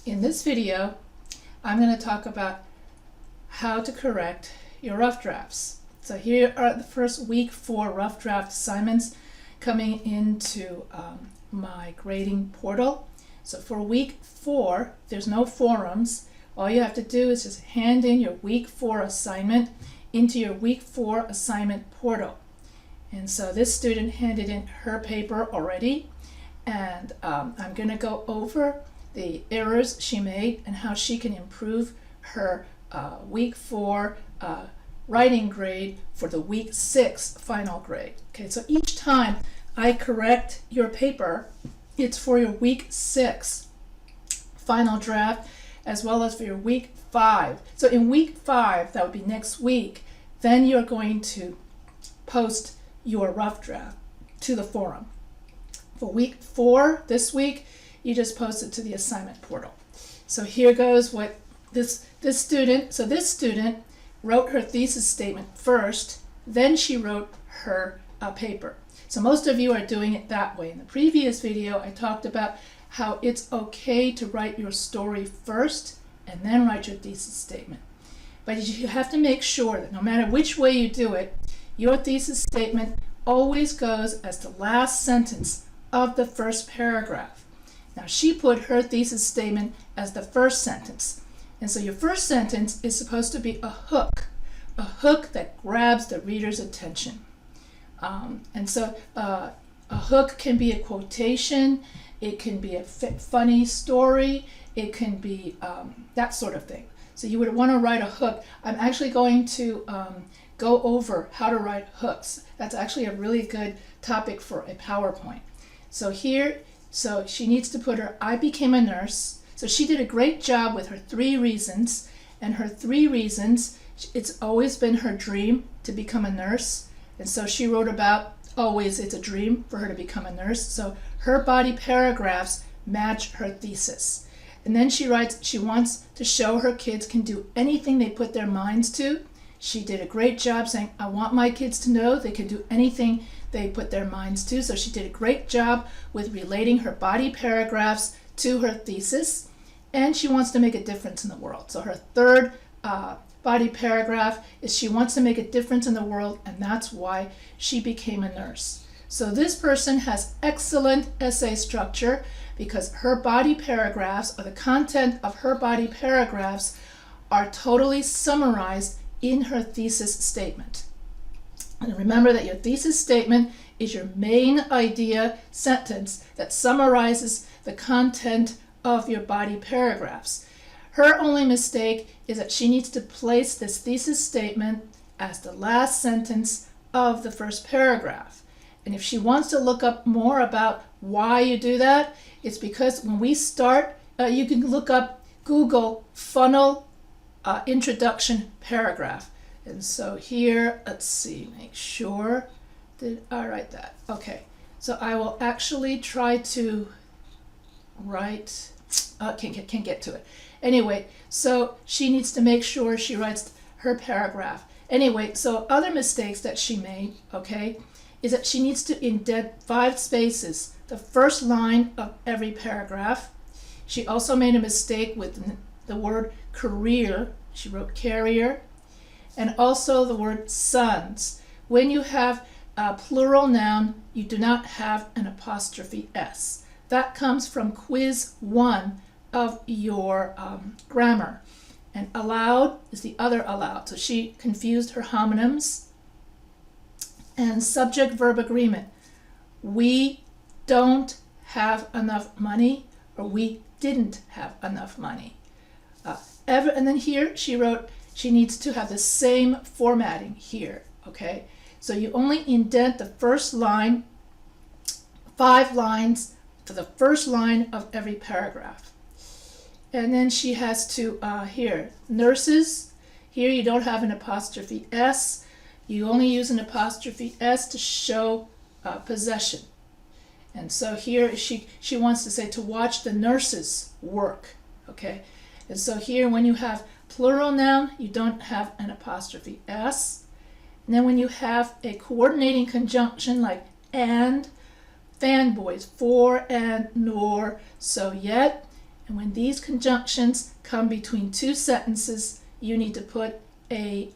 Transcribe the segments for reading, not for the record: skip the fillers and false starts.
In this video, I'm going to talk about how to correct your rough drafts. So here are the first week 4 rough draft assignments coming into my grading portal. So for week 4, there's no forums. All you have to do is just hand in your week 4 assignment into your week 4 assignment portal. And so this student handed in her paper already, and I'm going to go over the errors she made and how she can improve her week 4 writing grade for the week 6 final grade. Okay, so each time I correct your paper, it's for your week 6 final draft as well as for your week 5. So in week 5, that would be next week, then you're going to post your rough draft to the forum. For week 4, this week, you just post it to the assignment portal. So here goes what this student wrote her thesis statement first, then she wrote her paper. So most of you are doing it that way. In the previous video, I talked about how it's okay to write your story first and then write your thesis statement. But you have to make sure that no matter which way you do it, your thesis statement always goes as the last sentence of the first paragraph. Now she put her thesis statement as the first sentence. And so your first sentence is supposed to be a hook that grabs the reader's attention. And so a hook can be a quotation, it can be a funny story, it can be that sort of thing. So you would want to write a hook. I'm actually going to go over how to write hooks. That's actually a really good topic for a PowerPoint. So she needs to put her I became a nurse. So she did a great job with her 3 reasons. And her 3 reasons, it's always been her dream to become a nurse. And so she wrote about always it's a dream for her to become a nurse. So her body paragraphs match her thesis. And then she writes she wants to show her kids can do anything they put their minds to. She did a great job saying, I want my kids to know they can do anything they put their minds to. So she did a great job with relating her body paragraphs to her thesis. And she wants to make a difference in the world. So her third body paragraph is she wants to make a difference in the world, and that's why she became a nurse. So this person has excellent essay structure because her body paragraphs, or the content of her body paragraphs, are totally summarized in her thesis statement. And remember that your thesis statement is your main idea sentence that summarizes the content of your body paragraphs. Her only mistake is that she needs to place this thesis statement as the last sentence of the first paragraph. And if she wants to look up more about why you do that, it's because when we start, you can look up Google funnel introduction paragraph. And so here, let's see, make sure that I write that. Okay, so I will actually try to write, can't get to it. Anyway, so she needs to make sure she writes her paragraph. Anyway, so other mistakes that she made, okay, is that she needs to indent 5 spaces, the first line of every paragraph. She also made a mistake with the word career. She wrote carrier. And also the word sons. When you have a plural noun, you do not have an apostrophe S. That comes from quiz 1 of your grammar. And allowed is the other allowed. So she confused her homonyms. And subject-verb agreement. We don't have enough money, or we didn't have enough money. And then here she wrote she needs to have the same formatting here, okay? So you only indent the first line, 5 lines for the first line of every paragraph. And then she has to, here, nurses, here you don't have an apostrophe S. You only use an apostrophe S to show possession. And so here she wants to say to watch the nurses work, okay? And so here when you have plural noun, you don't have an apostrophe S. And then when you have a coordinating conjunction like and, fanboys, for and nor, so yet, And when these conjunctions come between two sentences, you need to put a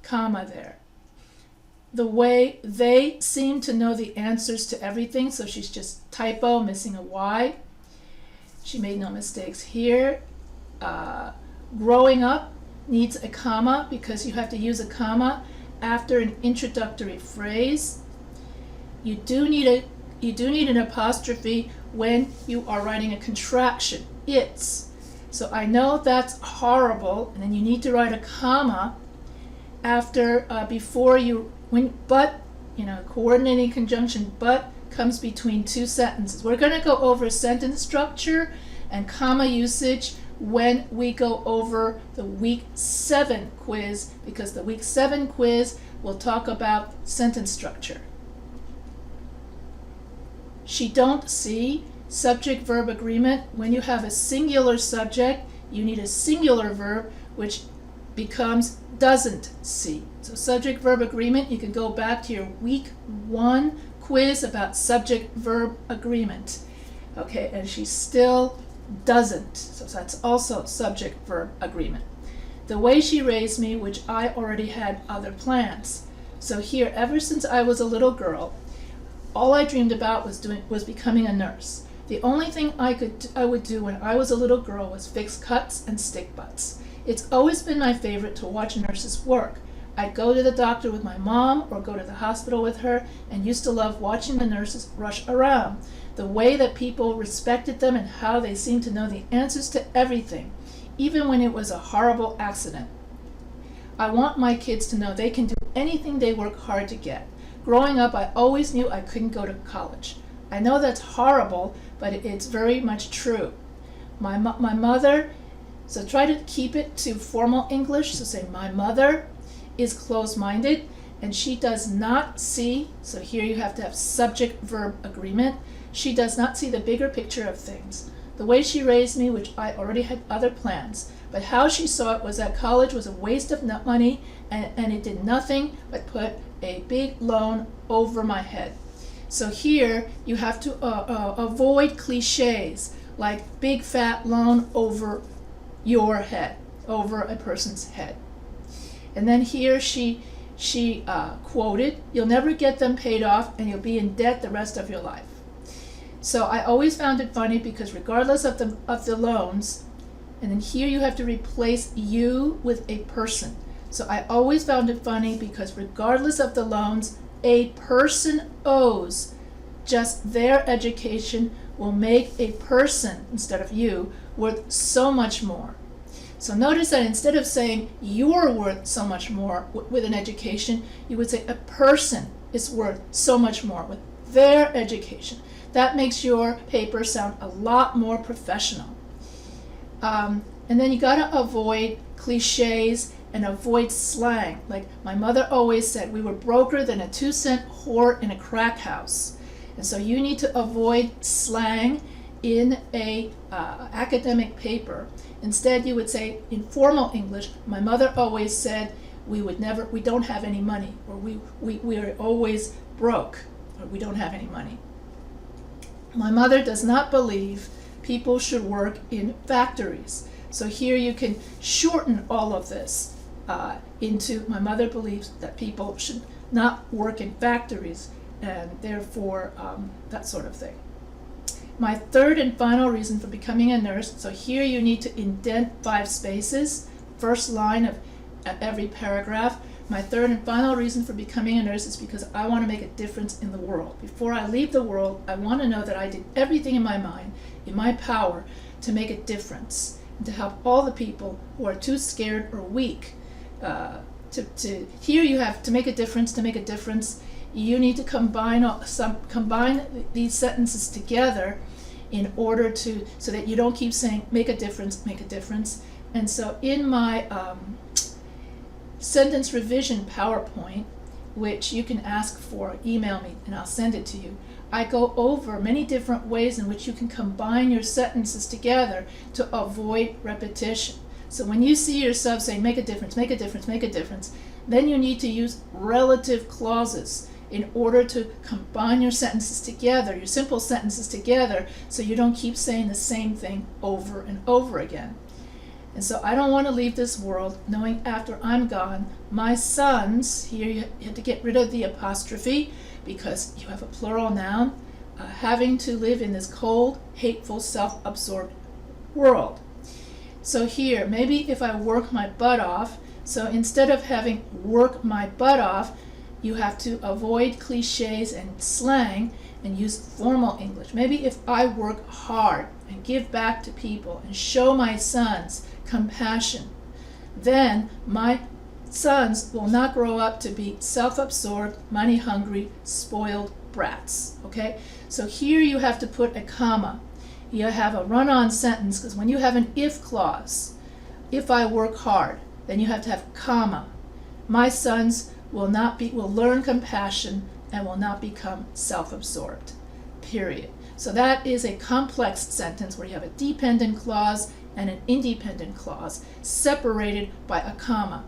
comma there. The way they seem to know the answers to everything, so she's just typo, missing a Y. She made no mistakes here. Growing up needs a comma because you have to use a comma after an introductory phrase. You do need an apostrophe when you are writing a contraction, it's. So I know that's horrible, and then you need to write a comma after, before you, coordinating conjunction, but comes between two sentences. We're going to go over sentence structure and comma usage when we go over the week 7 quiz, because the week 7 quiz will talk about sentence structure. She don't see, subject-verb agreement. When you have a singular subject, you need a singular verb, which becomes doesn't see. So subject-verb agreement, you can go back to your week 1 quiz about subject-verb agreement. Okay, and she still doesn't. So that's also subject-verb agreement. The way she raised me, which I already had other plans. So here, ever since I was a little girl, all I dreamed about was becoming a nurse. The only thing I would do when I was a little girl was fix cuts and stick butts. It's always been my favorite to watch nurses work. I'd go to the doctor with my mom or go to the hospital with her, and used to love watching the nurses rush around. The way that people respected them and how they seemed to know the answers to everything, even when it was a horrible accident. I want my kids to know they can do anything they work hard to get. Growing up, I always knew I couldn't go to college. I know that's horrible, but it's very much true. My mother, so try to keep it to formal English, so say my mother is closed-minded and she does not see, so here you have to have subject-verb agreement, she does not see the bigger picture of things. The way she raised me, which I already had other plans, but how she saw it was that college was a waste of money and it did nothing but put a big loan over my head. So here you have to avoid cliches like big fat loan over your head, over a person's head. And then here she quoted, "You'll never get them paid off and you'll be in debt the rest of your life." So I always found it funny because regardless of the loans, and then here you have to replace you with a person. So I always found it funny because regardless of the loans, a person owes. Just their education will make a person, instead of you, worth so much more. So notice that instead of saying you're worth so much more with an education, you would say a person is worth so much more with their education. That makes your paper sound a lot more professional. And then you gotta avoid cliches and avoid slang. Like my mother always said, we were broker than a 2-cent whore in a crack house. And so you need to avoid slang in a academic paper. Instead, you would say in formal English, my mother always said, we don't have any money, or we are always broke, or we don't have any money. My mother does not believe people should work in factories. So here you can shorten all of this into my mother believes that people should not work in factories, and therefore that sort of thing. My third and final reason for becoming a nurse, so here you need to indent 5 spaces, first line of every paragraph. My third and final reason for becoming a nurse is because I want to make a difference in the world. Before I leave the world, I want to know that I did everything in my mind, in my power, to make a difference and to help all the people who are too scared or weak. Here you have to make a difference. To make a difference, you need to combine these sentences together in order so that you don't keep saying make a difference, make a difference. And so in my sentence revision PowerPoint, which you can ask for, email me and I'll send it to you, I go over many different ways in which you can combine your sentences together to avoid repetition. So when you see yourself saying make a difference, make a difference, make a difference, then you need to use relative clauses. in order to combine your sentences together, your simple sentences together, so you don't keep saying the same thing over and over again. And so I don't want to leave this world knowing after I'm gone, my sons, here you have to get rid of the apostrophe because you have a plural noun, having to live in this cold, hateful, self-absorbed world. So here, maybe if I work my butt off, so instead of having work my butt off, you have to avoid cliches and slang and use formal English. Maybe if I work hard and give back to people and show my sons compassion, then my sons will not grow up to be self-absorbed, money-hungry, spoiled brats. Okay? So here you have to put a comma. You have a run-on sentence, because when you have an if clause, if I work hard, then you have to have comma. My sons will learn compassion and will not become self-absorbed, period. So that is a complex sentence where you have a dependent clause and an independent clause separated by a comma.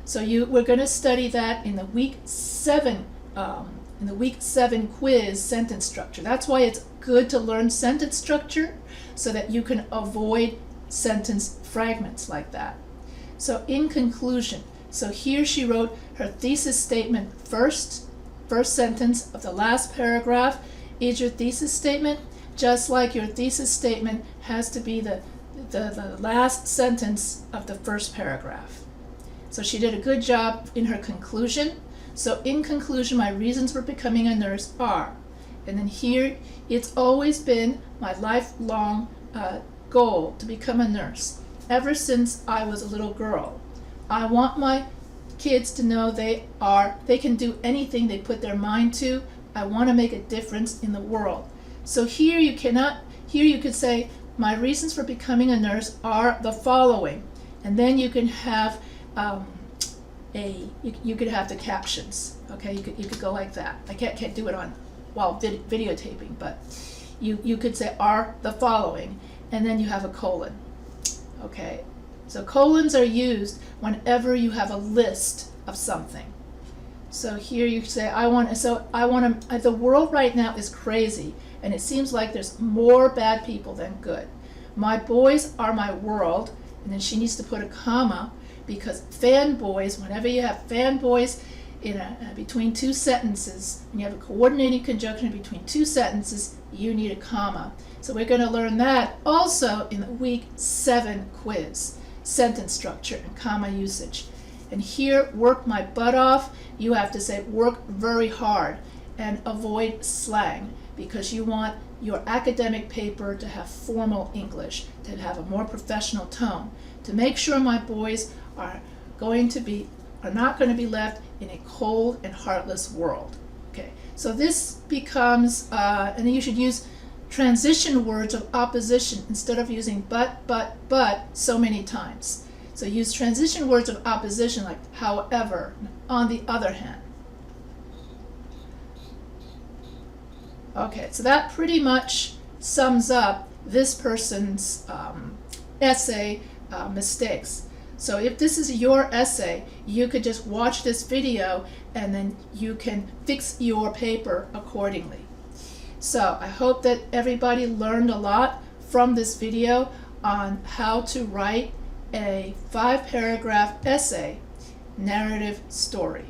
So we're going to study that in the week 7 quiz, sentence structure. That's why it's good to learn sentence structure, so that you can avoid sentence fragments like that. So in conclusion, so here she wrote her thesis statement first sentence of the last paragraph is your thesis statement, just like your thesis statement has to be the last sentence of the first paragraph. So she did a good job in her conclusion. So in conclusion, my reasons for becoming a nurse are, and then here, it's always been my lifelong goal to become a nurse, ever since I was a little girl. I want my kids to know they can do anything they put their mind to. I want to make a difference in the world. So here you could say, my reasons for becoming a nurse are the following, and then you can have you could have the captions. Okay, you could go like that. I can't do it while videotaping, but you could say are the following, and then you have a colon. Okay, so colons are used whenever you have a list of something. So here you say the world right now is crazy, and it seems like there's more bad people than good. My boys are my world, and then she needs to put a comma, because fanboys, whenever you have fanboys between two sentences, and you have a coordinating conjunction between two sentences, you need a comma. So we're going to learn that also in the week 7 quiz, sentence structure and comma usage. And here, work my butt off, you have to say work very hard and avoid slang, because you want your academic paper to have formal English, to have a more professional tone, to make sure my boys are not going to be left in a cold and heartless world. Okay, so this becomes, and then you should use transition words of opposition instead of using but so many times. So use transition words of opposition like however, on the other hand. Okay, so that pretty much sums up this person's essay mistakes. So if this is your essay, you could just watch this video and then you can fix your paper accordingly. So I hope that everybody learned a lot from this video on how to write a 5-paragraph essay narrative story.